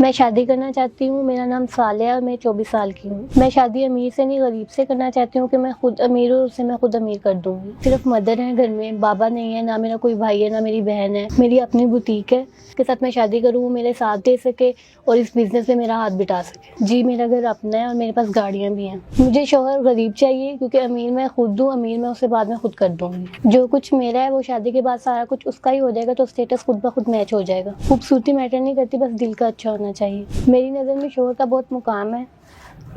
میں شادی کرنا چاہتی ہوں. میرا نام صالح ہے اور میں 24 سال کی ہوں. میں شادی امیر سے نہیں غریب سے کرنا چاہتی ہوں کہ میں خود امیر ہوں, اسے میں خود امیر کر دوں گی. صرف مدر ہے گھر میں, بابا نہیں ہے, نہ میرا کوئی بھائی ہے, نہ میری بہن ہے. میری اپنی بوتیک ہے, اس کے ساتھ میں شادی کروں, وہ میرے ساتھ دے سکے اور اس بزنس میں میرا ہاتھ بٹا سکے. جی, میرا گھر اپنا ہے اور میرے پاس گاڑیاں بھی ہیں. مجھے شوہر غریب چاہیے کیونکہ امیر میں خود ہوں, امیر میں اسے بعد میں خود کر دوں گی. جو کچھ میرا ہے وہ شادی کے بعد سارا کچھ اس کا ہی ہو جائے گا, تو اسٹیٹس خود بخود میچ ہو جائے گا. خوبصورتی میٹر نہیں کرتی, بس دل کا اچھا ہونا چاہیے. میری نظر میں شوہر کا بہت مقام ہے.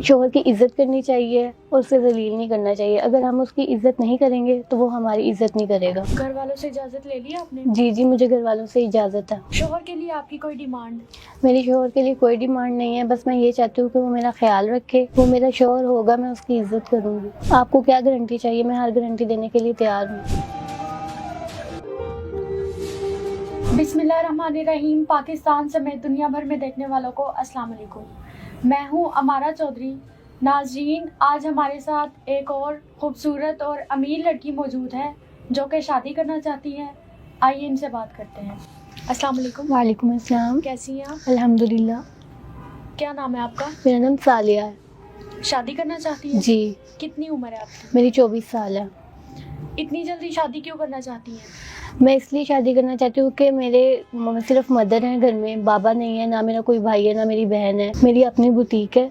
شوہر کی عزت کرنی چاہیے اور اسے ذلیل نہیں کرنا چاہیے. اگر ہم اس کی عزت نہیں کریں گے تو وہ ہماری عزت نہیں کرے گا. گھر والوں سے اجازت لے لی آپ نے؟ جی, مجھے گھر والوں سے اجازت ہے. شوہر کے لیے آپ کی کوئی ڈیمانڈ؟ میری شوہر کے لیے کوئی ڈیمانڈ نہیں ہے, بس میں یہ چاہتی ہوں کہ وہ میرا خیال رکھے. وہ میرا شوہر ہوگا, میں اس کی عزت کروں گی. آپ کو کیا گارنٹی چاہیے؟ میں ہر گارنٹی دینے کے لیے تیار ہوں. بسم اللہ الرحمن الرحیم. پاکستان سمیت دنیا بھر میں دیکھنے والوں کو السلام علیکم. میں ہوں امارہ چودھری. ناظرین, آج ہمارے ساتھ ایک اور خوبصورت اور امیر لڑکی موجود ہے جو کہ شادی کرنا چاہتی ہے. آئیے ان سے بات کرتے ہیں. السلام علیکم. وعلیکم السلام. کیسی ہیں آپ؟ الحمدللہ. کیا نام ہے آپ کا؟ میرا نام صالحہ ہے. شادی کرنا چاہتی ہیں؟ جی. کتنی عمر ہے آپ کی؟ میری 24 سال ہے. اتنی جلدی شادی کیوں کرنا چاہتی ہیں؟ میں اس لیے شادی کرنا چاہتی ہوں کہ میرے صرف مدر ہیں گھر میں, بابا نہیں ہے, نہ میرا کوئی بھائی ہے, نہ میری بہن ہے. میری اپنی بوتیک ہے.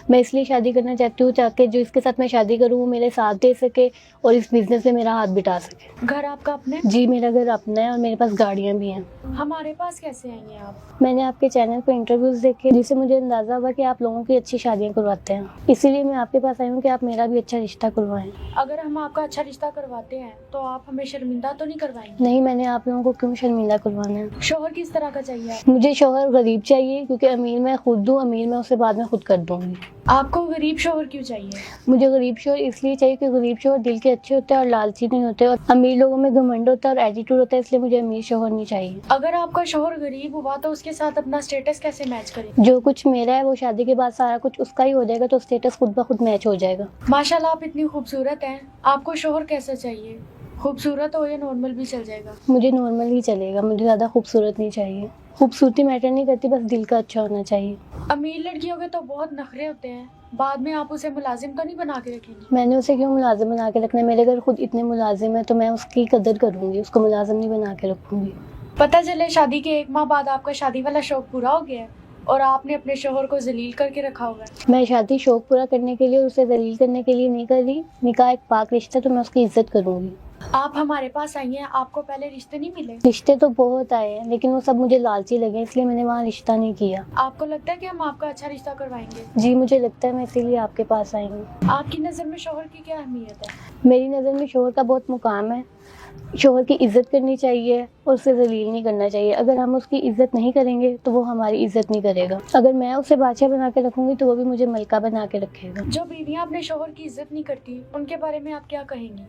میں اس لیے شادی کرنا چاہتی ہوں تاکہ جو اس کے ساتھ میں شادی کروں وہ میرے ساتھ دے سکے اور اس بزنس میں میرا ہاتھ بٹا سکے. گھر آپ کا اپنے؟ جی, میرا گھر اپنا ہے اور میرے پاس گاڑیاں بھی ہیں. ہمارے پاس کیسے آئی ہیں آپ؟ میں نے آپ کے چینل پہ انٹرویوز دیکھے جس سے مجھے اندازہ ہوا کہ آپ لوگوں کی اچھی شادیاں کرواتے ہیں. اسی لیے میں آپ کے پاس آئی ہوں کہ آپ میرا بھی اچھا رشتہ کروائیں. اگر ہم آپ کا اچھا رشتہ کرواتے ہیں تو آپ ہمیں شرمندہ تو نہیں کروائیں گے؟ نہیں, میں نے آپ لوگوں کو کیوں شرمندہ کروانا ہے. شوہر کس طرح کا چاہیے آپ؟ مجھے شوہر غریب چاہیے کیونکہ امیر میں خود ہوں, امیر میں اسے بعد میں خود کر دوں گی. آپ کو غریب شوہر کیوں چاہیے؟ مجھے غریب شوہر اس لیے چاہیے کہ غریب شوہر دل کے اچھے ہوتے ہیں اور لالچی نہیں ہوتے, اور امیر لوگوں میں گھمنڈ ہوتا ہے اور ایٹیٹیوڈ ہوتا ہے, اس لیے مجھے امیر شوہر نہیں چاہیے. اگر آپ کا شوہر غریب ہوا تو اس کے ساتھ اپنا اسٹیٹس کیسے میچ کرے؟ جو کچھ میرا ہے وہ شادی کے بعد سارا کچھ اس کا ہی ہو جائے گا, تو اسٹیٹس خود بخود میچ ہو جائے گا. ماشاءاللہ, آپ اتنی خوبصورت ہیں. آپ کو شوہر کیسا چاہیے؟ خوبصورت ہو یا نارمل بھی چل جائے گا؟ مجھے نارمل ہی چلے گا, مجھے زیادہ خوبصورت نہیں چاہیے. خوبصورتی میٹر نہیں کرتی, بس دل کا اچھا ہونا چاہیے. امیر لڑکیوں کے تو بہت نخرے ہوتے ہیں, بعد میں آپ اسے ملازم تو نہیں بنا کے رکھیں گی؟ میں نے اسے کیوں ملازم بنا کے رکھنا ہے؟ میرے گھر خود اتنے ملازم ہیں, تو میں اس کی قدر کروں گی, اس کو ملازم نہیں بنا کے رکھوں گی. پتہ چلے شادی کے 1 ماہ بعد آپ کا شادی والا شوق پورا ہو گیا ہے اور آپ نے اپنے شوہر کو ذلیل کر کے رکھا ہوا ہے. میں شادی شوق پورا کرنے کے لیے اور اسے ذلیل کرنے کے لیے نہیں کر رہی. نکاح ایک پاک رشتہ, تو میں اس کی عزت کروں گی. آپ ہمارے پاس آئی ہیں, آپ کو پہلے رشتے نہیں ملے؟ رشتے تو بہت آئے ہیں لیکن وہ سب مجھے لالچی لگے, اس لیے میں نے وہاں رشتہ نہیں کیا. آپ کو لگتا ہے کہ ہم آپ کا اچھا رشتہ کروائیں گے؟ جی, مجھے لگتا ہے, میں اسی لیے آپ کے پاس آئی ہوں. آپ کی نظر میں شوہر کی کیا اہمیت ہے؟ میری نظر میں شوہر کا بہت مقام ہے. شوہر کی عزت کرنی چاہیے اور اسے ذلیل نہیں کرنا چاہیے. اگر ہم اس کی عزت نہیں کریں گے تو وہ ہماری عزت نہیں کرے گا. اگر میں اسے بادشاہ بنا کے رکھوں گی تو وہ بھی مجھے ملکہ بنا کے رکھے گا. جو بیویاں اپنے شوہر کی عزت نہیں کرتی, ان کے بارے میں آپ کیا کہیں گی؟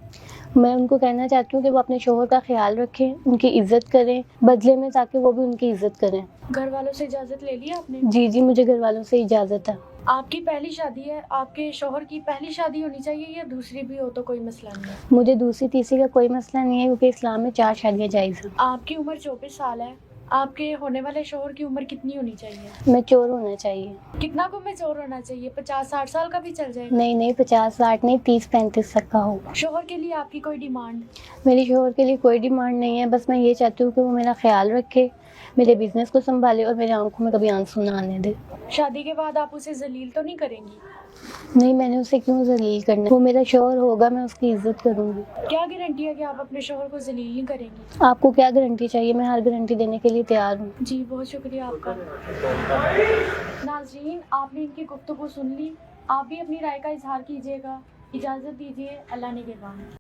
میں ان کو کہنا چاہتی ہوں کہ وہ اپنے شوہر کا خیال رکھیں, ان کی عزت کریں بدلے میں, تاکہ وہ بھی ان کی عزت کریں. گھر والوں سے اجازت لے لی آپ نے؟ جی, مجھے گھر والوں سے اجازت ہے. آپ کی پہلی شادی ہے, آپ کے شوہر کی پہلی شادی ہونی چاہیے یا دوسری بھی ہو تو کوئی مسئلہ نہیں ہے؟ مجھے دوسری تیسری کا کوئی مسئلہ نہیں ہے کیونکہ اسلام میں 4 شادیاں جائز ہیں. آپ کی عمر 24 سال ہے. آپ کے ہونے والے شوہر کی عمر کتنی ہونی چاہیے؟ میچور ہونا چاہیے. کتنا کو میچور ہونا چاہیے؟ 50-60 سال کا بھی چل جائے گا؟ نہیں, 50-60 نہیں, 30-35 تک کا ہو. شوہر کے لیے آپ کی کوئی ڈیمانڈ؟ میری شوہر کے لیے کوئی ڈیمانڈ نہیں ہے, بس میں یہ چاہتی ہوں کہ وہ میرا خیال رکھے, میرے بزنس کو سنبھالے اور میرے آنکھوں میں کبھی آنسو نہ آنے دے. شادی کے بعد آپ اسے ذلیل تو نہیں کریں گی؟ نہیں, میں نے اسے کیوں ذلیل کرنا ہے؟ وہ میرا شوہر ہوگا, میں اس کی عزت کروں گی. کیا گارنٹی ہے کہ آپ اپنے شوہر کو ذلیل نہیں کریں گی؟ آپ کو کیا گارنٹی چاہیے؟ میں ہر گارنٹی دینے کے لیے تیار ہوں. جی, بہت شکریہ آپ کا. ناظرین, آپ نے ان کی گفتگو سن لی. آپ بھی اپنی رائے کا اظہار کیجیے گا. اجازت دیجیے. اللہ نگہبان.